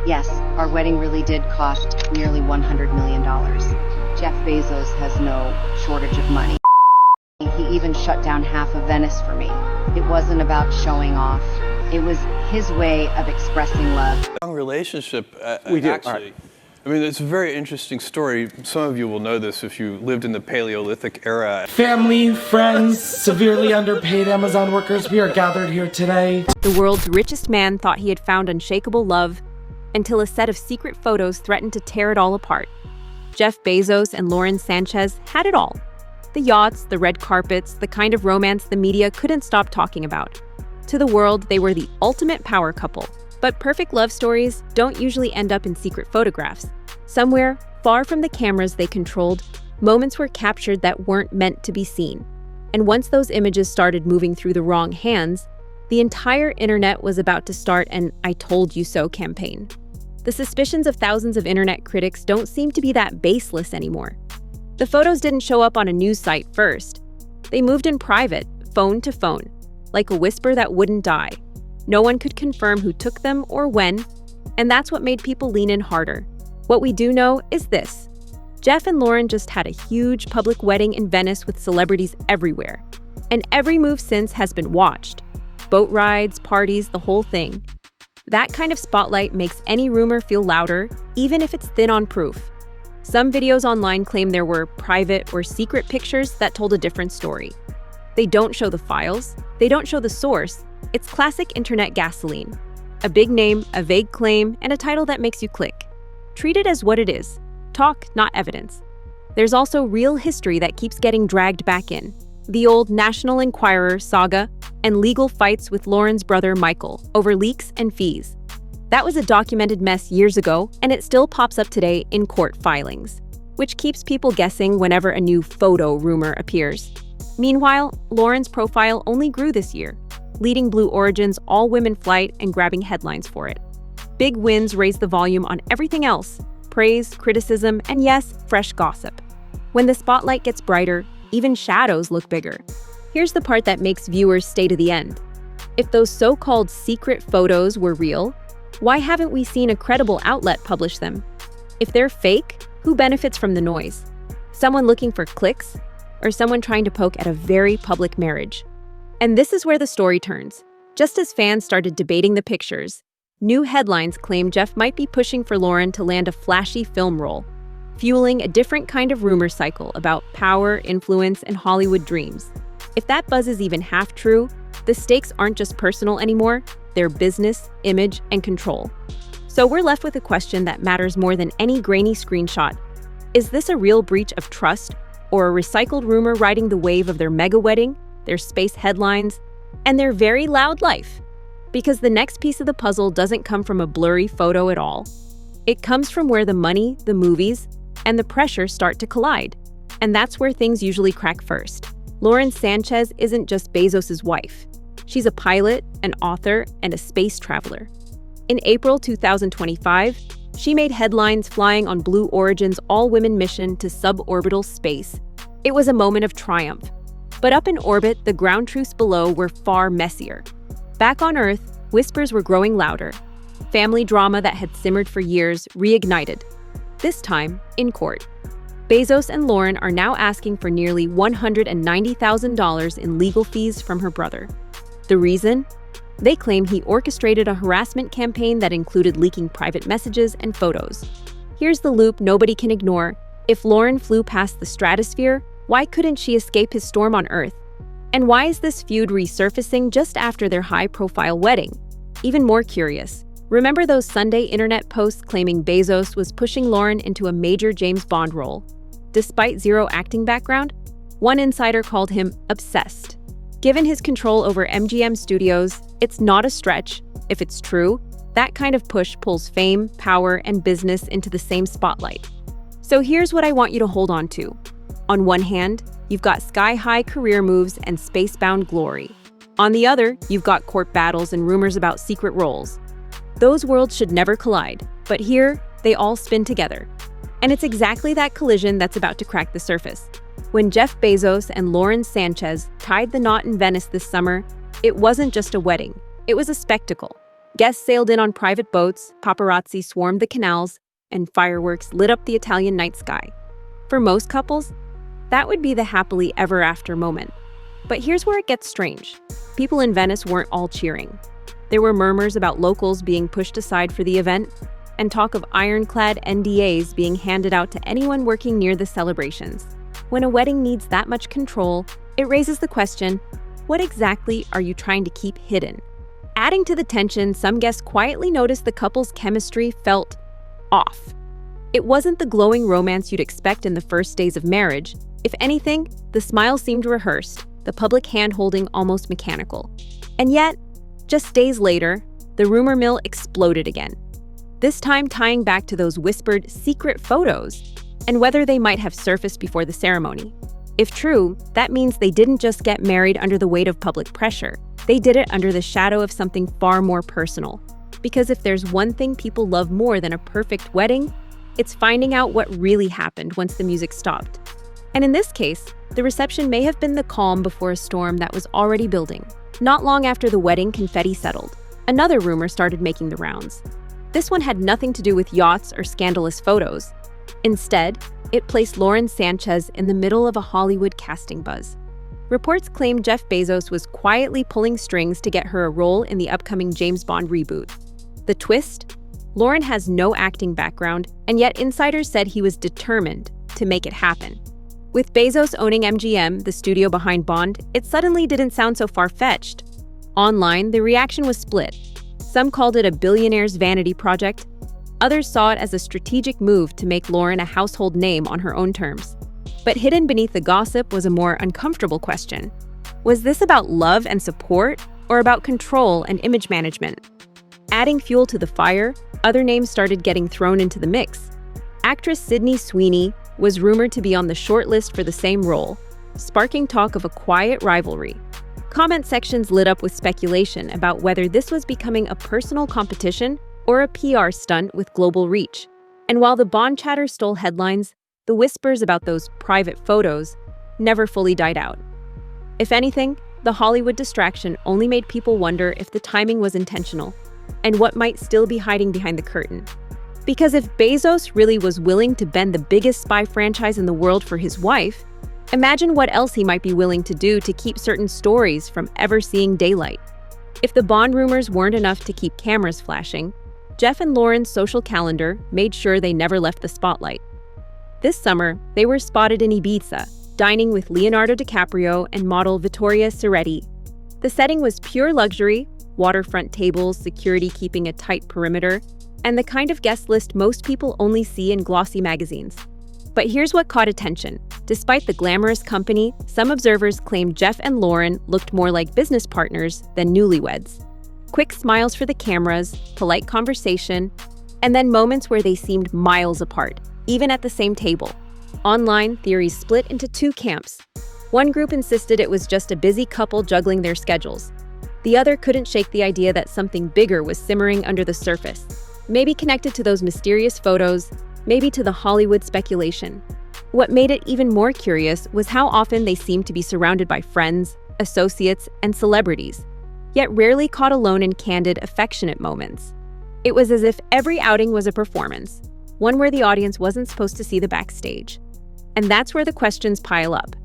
Yes, our wedding really did cost nearly $100 million. Jeff Bezos has no shortage of money. He even shut down half of Venice for me. It wasn't about showing off. It was his way of expressing love. Long relationship, We do. actually. Right. I mean, it's a very interesting story. Some of you will know this if you lived in the Paleolithic era. Family, friends, severely underpaid Amazon workers, we are gathered here today. The world's richest man thought he had found unshakable love until a set of secret photos threatened to tear it all apart. Jeff Bezos and Lauren Sanchez had it all. The yachts, the red carpets, the kind of romance the media couldn't stop talking about. To the world, they were the ultimate power couple. But perfect love stories don't usually end up in secret photographs. Somewhere, far from the cameras they controlled, moments were captured that weren't meant to be seen. And once those images started moving through the wrong hands, the entire internet was about to start an "I told you so" campaign. The suspicions of thousands of internet critics don't seem to be that baseless anymore. The photos didn't show up on a news site first. They moved in private, phone to phone, like a whisper that wouldn't die. No one could confirm who took them or when, and that's what made people lean in harder. What we do know is this. Jeff and Lauren just had a huge public wedding in Venice with celebrities everywhere. And every move since has been watched. Boat rides, parties, the whole thing. That kind of spotlight makes any rumor feel louder, even if it's thin on proof. Some videos online claim there were private or secret pictures that told a different story. They don't show the files, they don't show the source. It's classic internet gasoline. A big name, a vague claim, and a title that makes you click. Treat it as what it is. Talk, not evidence. There's also real history that keeps getting dragged back in. The old National Enquirer saga and legal fights with Lauren's brother Michael over leaks and fees. That was a documented mess years ago, and it still pops up today in court filings, which keeps people guessing whenever a new photo rumor appears. Meanwhile, Lauren's profile only grew this year, leading Blue Origin's all-women flight and grabbing headlines for it. Big wins raise the volume on everything else: praise, criticism, and yes, fresh gossip. When the spotlight gets brighter, even shadows look bigger. Here's the part that makes viewers stay to the end. If those so-called secret photos were real, why haven't we seen a credible outlet publish them? If they're fake, who benefits from the noise? Someone looking for clicks, or someone trying to poke at a very public marriage? And this is where the story turns. Just as fans started debating the pictures, new headlines claim Jeff might be pushing for Lauren to land a flashy film role, fueling a different kind of rumor cycle about power, influence, and Hollywood dreams. If that buzz is even half true, the stakes aren't just personal anymore, they're business, image, and control. So we're left with a question that matters more than any grainy screenshot. Is this a real breach of trust, or a recycled rumor riding the wave of their mega wedding, their space headlines, and their very loud life? Because the next piece of the puzzle doesn't come from a blurry photo at all. It comes from where the money, the movies, and the pressure start to collide. And that's where things usually crack first. Lauren Sanchez isn't just Bezos' wife. She's a pilot, an author, and a space traveler. In April 2025, she made headlines flying on Blue Origin's all-women mission to suborbital space. It was a moment of triumph. But up in orbit, the ground truths below were far messier. Back on Earth, whispers were growing louder. Family drama that had simmered for years reignited. This time, in court. Bezos and Lauren are now asking for nearly $190,000 in legal fees from her brother. The reason? They claim he orchestrated a harassment campaign that included leaking private messages and photos. Here's the loop nobody can ignore. If Lauren flew past the stratosphere, why couldn't she escape his storm on Earth? And why is this feud resurfacing just after their high-profile wedding? Even more curious, remember those Sunday internet posts claiming Bezos was pushing Lauren into a major James Bond role? Despite zero acting background, one insider called him obsessed. Given his control over MGM Studios, it's not a stretch. If it's true, that kind of push pulls fame, power, and business into the same spotlight. So here's what I want you to hold on to. On one hand, you've got sky-high career moves and space-bound glory. On the other, you've got court battles and rumors about secret roles. Those worlds should never collide, but here, they all spin together. And it's exactly that collision that's about to crack the surface. When Jeff Bezos and Lauren Sanchez tied the knot in Venice this summer, it wasn't just a wedding, it was a spectacle. Guests sailed in on private boats, paparazzi swarmed the canals, and fireworks lit up the Italian night sky. For most couples, that would be the happily ever after moment. But here's where it gets strange. People in Venice weren't all cheering. There were murmurs about locals being pushed aside for the event, and talk of ironclad NDAs being handed out to anyone working near the celebrations. When a wedding needs that much control, it raises the question, what exactly are you trying to keep hidden? Adding to the tension, some guests quietly noticed the couple's chemistry felt off. It wasn't the glowing romance you'd expect in the first days of marriage. If anything, the smile seemed rehearsed, the public hand-holding almost mechanical. And yet, just days later, the rumor mill exploded again. This time tying back to those whispered secret photos and whether they might have surfaced before the ceremony. If true, that means they didn't just get married under the weight of public pressure. They did it under the shadow of something far more personal. Because if there's one thing people love more than a perfect wedding, it's finding out what really happened once the music stopped. And in this case, the reception may have been the calm before a storm that was already building. Not long after the wedding confetti settled, another rumor started making the rounds. This one had nothing to do with yachts or scandalous photos. Instead, it placed Lauren Sanchez in the middle of a Hollywood casting buzz. Reports claimed Jeff Bezos was quietly pulling strings to get her a role in the upcoming James Bond reboot. The twist? Lauren has no acting background, and yet insiders said he was determined to make it happen. With Bezos owning MGM, the studio behind Bond, it suddenly didn't sound so far-fetched. Online, the reaction was split. Some called it a billionaire's vanity project. Others saw it as a strategic move to make Lauren a household name on her own terms. But hidden beneath the gossip was a more uncomfortable question. Was this about love and support, or about control and image management? Adding fuel to the fire, other names started getting thrown into the mix. Actress Sydney Sweeney was rumored to be on the short list for the same role, sparking talk of a quiet rivalry. Comment sections lit up with speculation about whether this was becoming a personal competition or a PR stunt with global reach. And while the Bond chatter stole headlines, the whispers about those private photos never fully died out. If anything, the Hollywood distraction only made people wonder if the timing was intentional and what might still be hiding behind the curtain. Because if Bezos really was willing to bend the biggest spy franchise in the world for his wife, imagine what else he might be willing to do to keep certain stories from ever seeing daylight. If the Bond rumors weren't enough to keep cameras flashing, Jeff and Lauren's social calendar made sure they never left the spotlight. This summer, they were spotted in Ibiza, dining with Leonardo DiCaprio and model Vittoria Ceretti. The setting was pure luxury, waterfront tables, security keeping a tight perimeter, and the kind of guest list most people only see in glossy magazines. But here's what caught attention. Despite the glamorous company, some observers claimed Jeff and Lauren looked more like business partners than newlyweds. Quick smiles for the cameras, polite conversation, and then moments where they seemed miles apart, even at the same table. Online, theories split into two camps. One group insisted it was just a busy couple juggling their schedules. The other couldn't shake the idea that something bigger was simmering under the surface. Maybe connected to those mysterious photos, maybe to the Hollywood speculation. What made it even more curious was how often they seemed to be surrounded by friends, associates, and celebrities, yet rarely caught alone in candid, affectionate moments. It was as if every outing was a performance, one where the audience wasn't supposed to see the backstage. And that's where the questions pile up.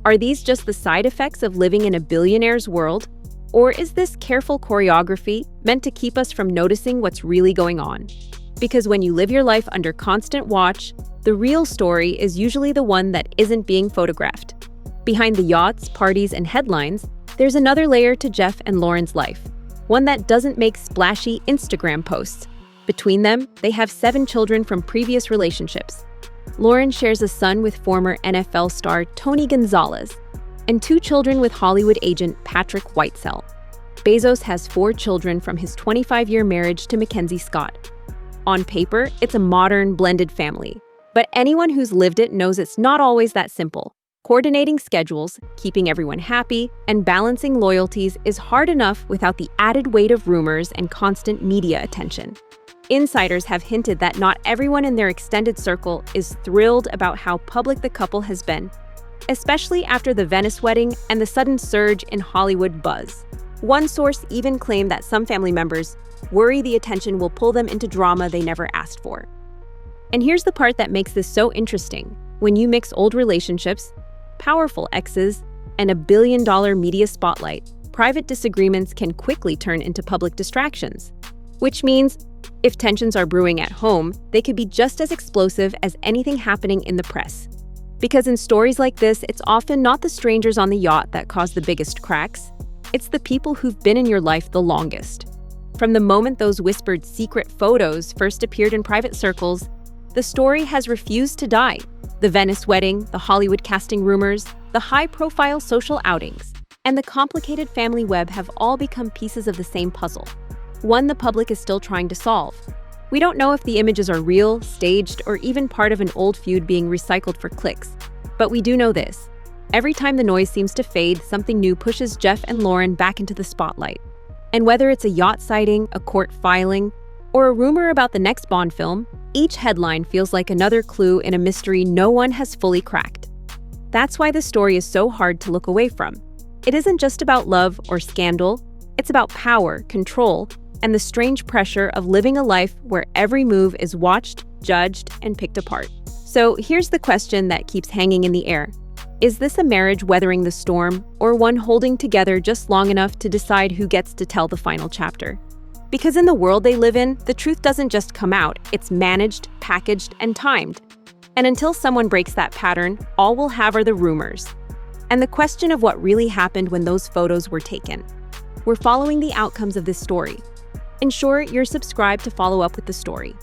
Are these just the side effects of living in a billionaire's world? Or is this careful choreography meant to keep us from noticing what's really going on? Because when you live your life under constant watch, the real story is usually the one that isn't being photographed. Behind the yachts, parties, and headlines, there's another layer to Jeff and Lauren's life, one that doesn't make splashy Instagram posts. Between them, they have 7 children from previous relationships. Lauren shares a son with former NFL star Tony Gonzalez, and 2 children with Hollywood agent Patrick Whitesell. Bezos has 4 children from his 25-year marriage to Mackenzie Scott. On paper, it's a modern, blended family. But anyone who's lived it knows it's not always that simple. Coordinating schedules, keeping everyone happy, and balancing loyalties is hard enough without the added weight of rumors and constant media attention. Insiders have hinted that not everyone in their extended circle is thrilled about how public the couple has been, especially after the Venice wedding and the sudden surge in Hollywood buzz. One source even claimed that some family members worry the attention will pull them into drama they never asked for. And here's the part that makes this so interesting. When you mix old relationships, powerful exes, and a billion-dollar media spotlight, private disagreements can quickly turn into public distractions. Which means, if tensions are brewing at home, they could be just as explosive as anything happening in the press. Because in stories like this, it's often not the strangers on the yacht that cause the biggest cracks. It's the people who've been in your life the longest. From the moment those whispered secret photos first appeared in private circles, the story has refused to die. The Venice wedding, the Hollywood casting rumors, the high-profile social outings, and the complicated family web have all become pieces of the same puzzle, one the public is still trying to solve. We don't know if the images are real, staged, or even part of an old feud being recycled for clicks. But we do know this. Every time the noise seems to fade, something new pushes Jeff and Lauren back into the spotlight. And whether it's a yacht sighting, a court filing, or a rumor about the next Bond film, each headline feels like another clue in a mystery no one has fully cracked. That's why the story is so hard to look away from. It isn't just about love or scandal, it's about power, control, and the strange pressure of living a life where every move is watched, judged, and picked apart. So here's the question that keeps hanging in the air. Is this a marriage weathering the storm, or one holding together just long enough to decide who gets to tell the final chapter? Because in the world they live in, the truth doesn't just come out, it's managed, packaged, and timed. And until someone breaks that pattern, all we'll have are the rumors. And the question of what really happened when those photos were taken. We're following the outcomes of this story. Ensure you're subscribed to follow up with the story.